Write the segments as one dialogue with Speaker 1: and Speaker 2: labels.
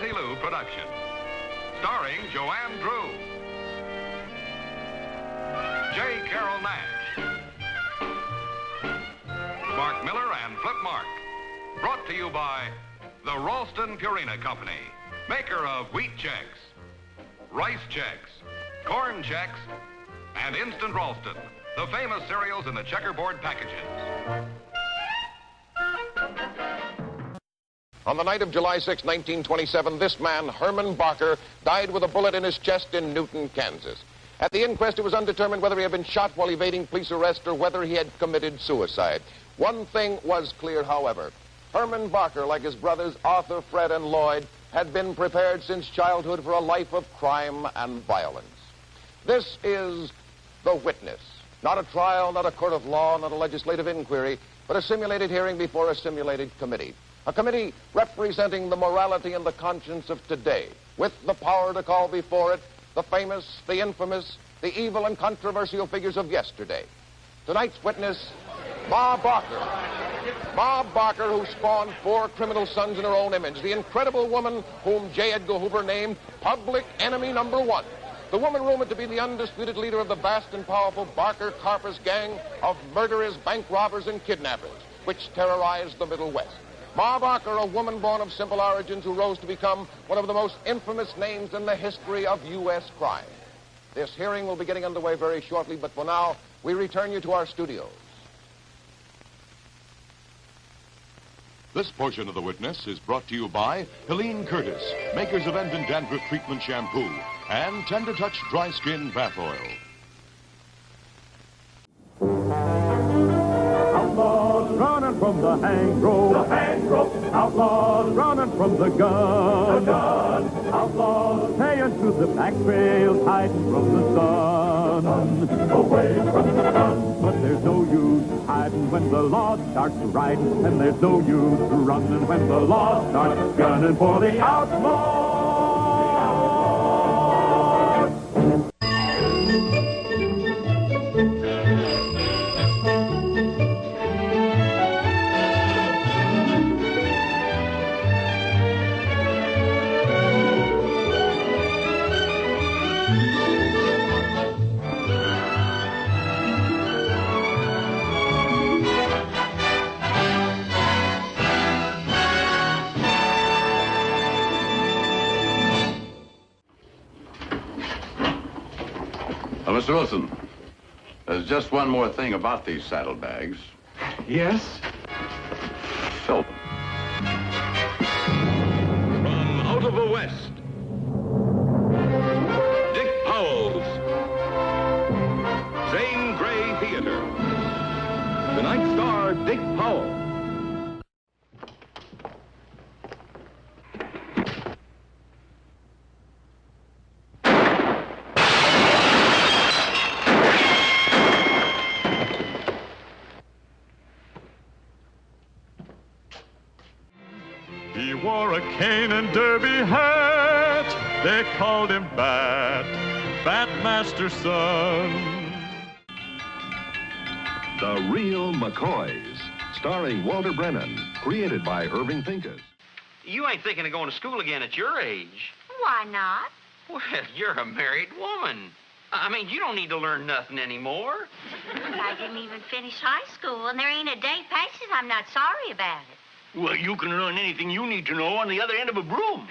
Speaker 1: Desilu production. Starring Joanne Drew, J. Carroll Nash, Mark Miller and Flip Mark. Brought to you by the Ralston Purina Company, maker of wheat checks, rice checks, corn checks, and Instant Ralston, the famous cereals in the checkerboard packages.
Speaker 2: On the night of July 6, 1927, this man, Herman Barker, died with a bullet in his chest in Newton, Kansas. At the inquest, it was undetermined whether he had been shot while evading police arrest or whether he had committed suicide. One thing was clear, however. Herman Barker, like his brothers Arthur, Fred, and Lloyd, had been prepared since childhood for a life of crime and violence. This is The Witness. Not a trial, not a court of law, not a legislative inquiry, but a simulated hearing before a simulated committee. A committee representing the morality and the conscience of today, with the power to call before it the famous, the infamous, the evil and controversial figures of yesterday. Tonight's witness, Ma Barker. Ma Barker, who spawned 4 criminal sons in her own image. The incredible woman whom J. Edgar Hoover named Public Enemy Number 1. The woman rumored to be the undisputed leader of the vast and powerful Barker-Karpus gang of murderers, bank robbers, and kidnappers, which terrorized the Middle West. Ma Barker, a woman born of simple origins who rose to become one of the most infamous names in the history of U.S. crime. This hearing will be getting underway very shortly, but for now, we return you to our studios.
Speaker 3: This portion of The Witness is brought to you by Helene Curtis, makers of End and Dandruff Treatment Shampoo, and Tender Touch Dry Skin Bath Oil.
Speaker 4: Outlaws running from the hang rope. Outlaws running from the gun. Outlaws paying through the back trails, hiding from the sun. Away from the sun. But there's no use hiding when the law starts riding, and there's no use running when the law starts gunning for the outlaws.
Speaker 1: Mr. Wilson, there's just one more thing about these saddlebags.
Speaker 4: Yes?
Speaker 1: Fill them. From out of the West, Dick Powell's Zane Grey Theater. Tonight's star, Dick Powell.
Speaker 4: He wore a cane and derby hat. They called him Bat Master's son.
Speaker 5: The Real McCoys, starring Walter Brennan, created by Irving Pincus.
Speaker 6: You ain't thinking of going to school again at your age.
Speaker 7: Why not?
Speaker 6: Well, you're a married woman. I mean, you don't need to learn nothing anymore.
Speaker 7: I didn't even finish high school, and there ain't a day passes I'm not sorry about it.
Speaker 8: Well, you can learn anything you need to know on the other end of a broom.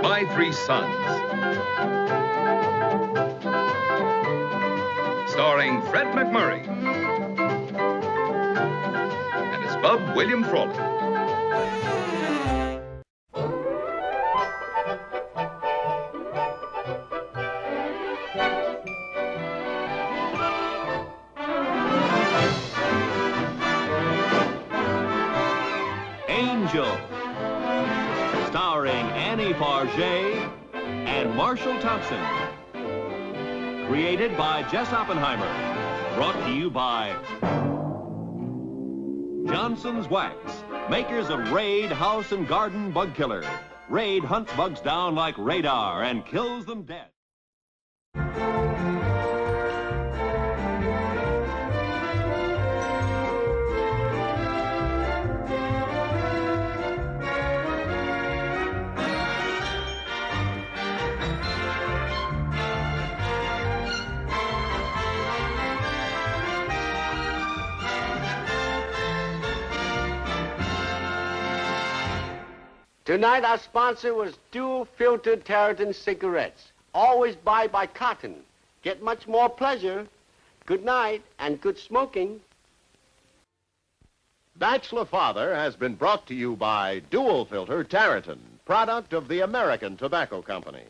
Speaker 9: My Three Sons. Starring Fred McMurray. And his bub, William Frawley.
Speaker 10: Angel, starring Annie Fargé and Marshall Thompson. Created by Jess Oppenheimer. Brought to you by Johnson's Wax, makers of Raid House and Garden Bug Killer. Raid hunts bugs down like radar and kills them dead.
Speaker 11: Tonight, our sponsor was dual-filtered Tarleton cigarettes. Always buy by cotton. Get much more pleasure. Good night and good smoking.
Speaker 12: Bachelor Father has been brought to you by Dual Filter Tarleton, product of the American Tobacco Company.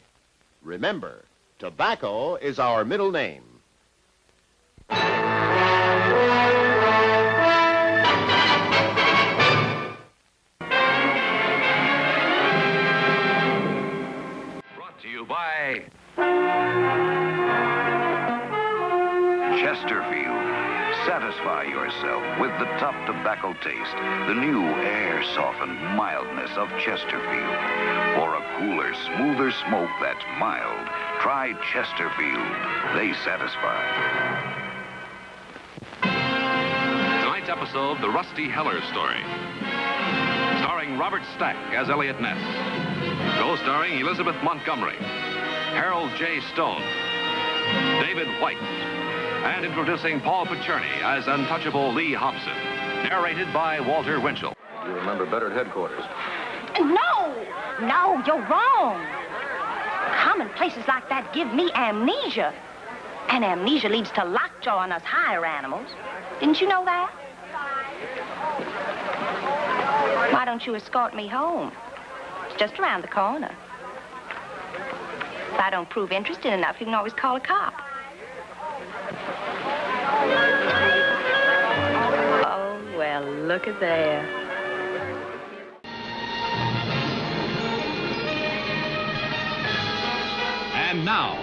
Speaker 12: Remember, tobacco is our middle name.
Speaker 1: Brought to you by Chesterfield. Satisfy yourself with the top tobacco taste, the new air-softened mildness of Chesterfield. For a cooler, smoother smoke that's mild, try Chesterfield. They satisfy. Tonight's episode, The Rusty Heller Story. Starring Robert Stack as Elliot Ness. Co-starring Elizabeth Montgomery, Harold J. Stone, David White, and introducing Paul Picerni as untouchable Lee Hobson. Narrated by Walter Winchell.
Speaker 9: You remember better at headquarters.
Speaker 7: No, you're wrong. Commonplaces like that give me amnesia. And amnesia leads to lockjaw on us higher animals. Didn't you know that? Why don't you escort me home? It's just around the corner. If I don't prove interested enough, you can always call a cop. Oh, well, look at there.
Speaker 13: And now,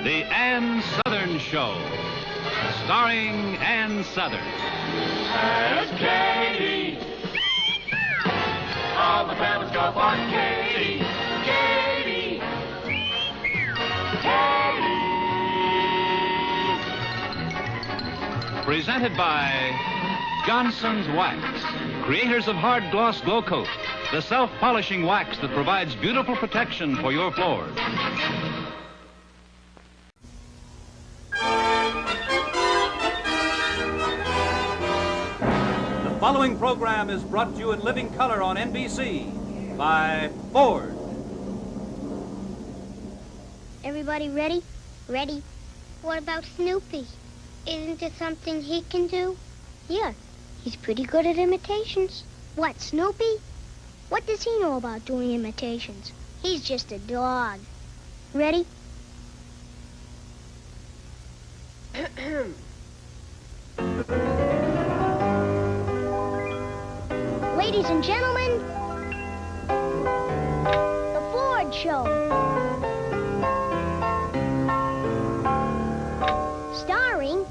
Speaker 13: the Ann Sothern Show, starring Ann Sothern.
Speaker 4: As Katie. All the fellas go for Katie. Katie. Katie.
Speaker 13: Presented by Johnson's Wax, creators of Hard Gloss Glow Coat, the self-polishing wax that provides beautiful protection for your floors. The following program is brought to you in living color on NBC by Ford.
Speaker 14: Everybody ready? Ready. What about Snoopy? Isn't there something he can do? Yeah, he's pretty good at imitations. What, Snoopy? What does he know about doing imitations? He's just a dog. Ready? Ladies and gentlemen, the Ford Show. Starring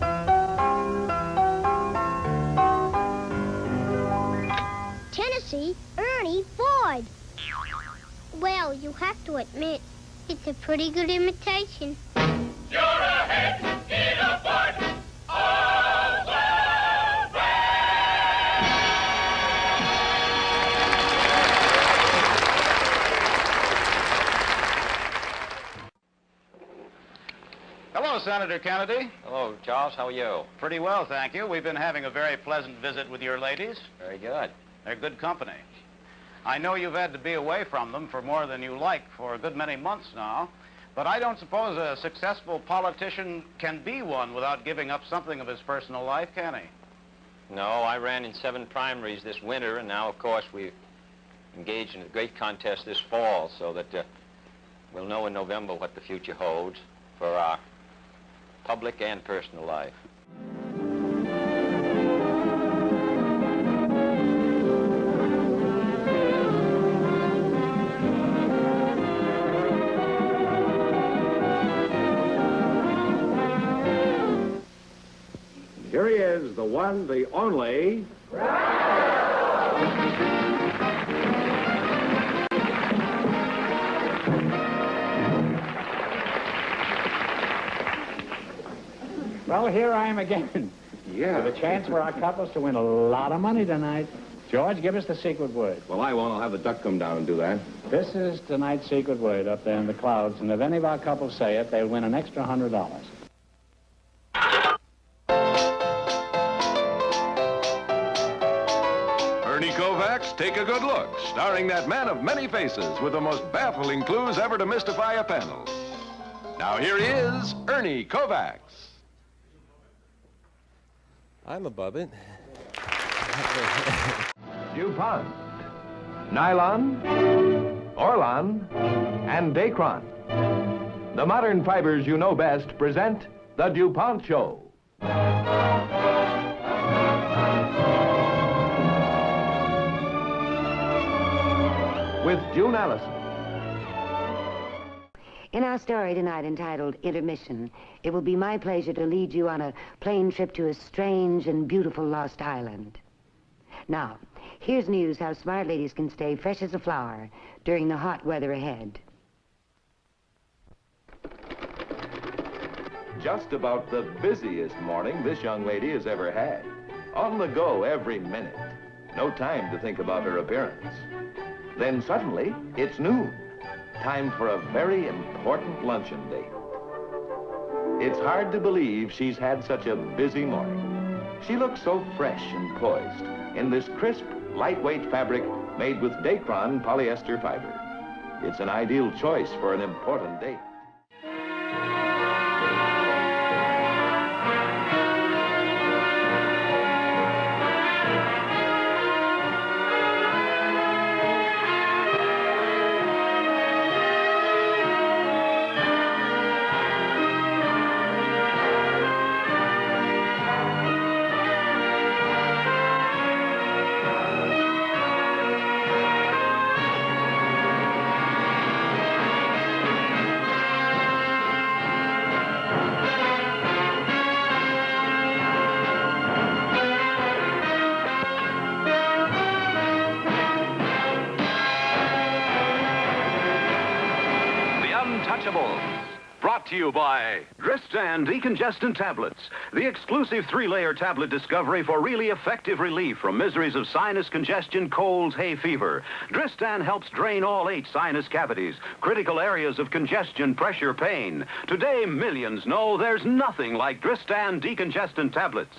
Speaker 14: Tennessee Ernie Ford. Well, you have to admit, it's a pretty good imitation.
Speaker 4: You're ahead in a Ford. All the way.
Speaker 15: Hello, Senator Kennedy.
Speaker 16: Hello, Charles. How are you?
Speaker 15: Pretty well, thank you. We've been having a very pleasant visit with your ladies.
Speaker 16: Very good.
Speaker 15: They're good company. I know you've had to be away from them for more than you like for a good many months now, but I don't suppose a successful politician can be one without giving up something of his personal life, can he?
Speaker 16: No, I ran in 7 primaries this winter, and now, of course, we've engaged in a great contest this fall, so that we'll know in November what the future holds for our public and personal life.
Speaker 17: Here he is, the one, the only.
Speaker 18: Well, here I am again.
Speaker 17: Yeah.
Speaker 18: With a chance for our couples to win a lot of money tonight. George, give us the secret word.
Speaker 17: Well, I won't. I'll have the duck come down and do that.
Speaker 18: This is tonight's secret word up there in the clouds, and if any of our couples say it, they'll win an extra $100.
Speaker 3: Ernie Kovacs, Take a good look, starring that man of many faces with the most baffling clues ever to mystify a panel. Now here he is, Ernie Kovacs.
Speaker 19: I'm above it.
Speaker 20: DuPont, Nylon, Orlon, and Dacron. The modern fibers you know best present The DuPont Show. With June Allison.
Speaker 21: In our story tonight entitled Intermission, it will be my pleasure to lead you on a plane trip to a strange and beautiful lost island. Now, here's news how smart ladies can stay fresh as a flower during the hot weather ahead.
Speaker 20: Just about the busiest morning this young lady has ever had. On the go every minute. No time to think about her appearance. Then suddenly, it's noon. Time for a very important luncheon date. It's hard to believe she's had such a busy morning. She looks so fresh and poised in this crisp, lightweight fabric made with Dacron polyester fiber. It's an ideal choice for an important date.
Speaker 1: Brought to you by Dristan Decongestant Tablets, the exclusive 3-layer tablet discovery for really effective relief from miseries of sinus congestion, colds, hay fever. Dristan helps drain all 8 sinus cavities, critical areas of congestion, pressure, pain. Today, millions know there's nothing like Dristan Decongestant Tablets.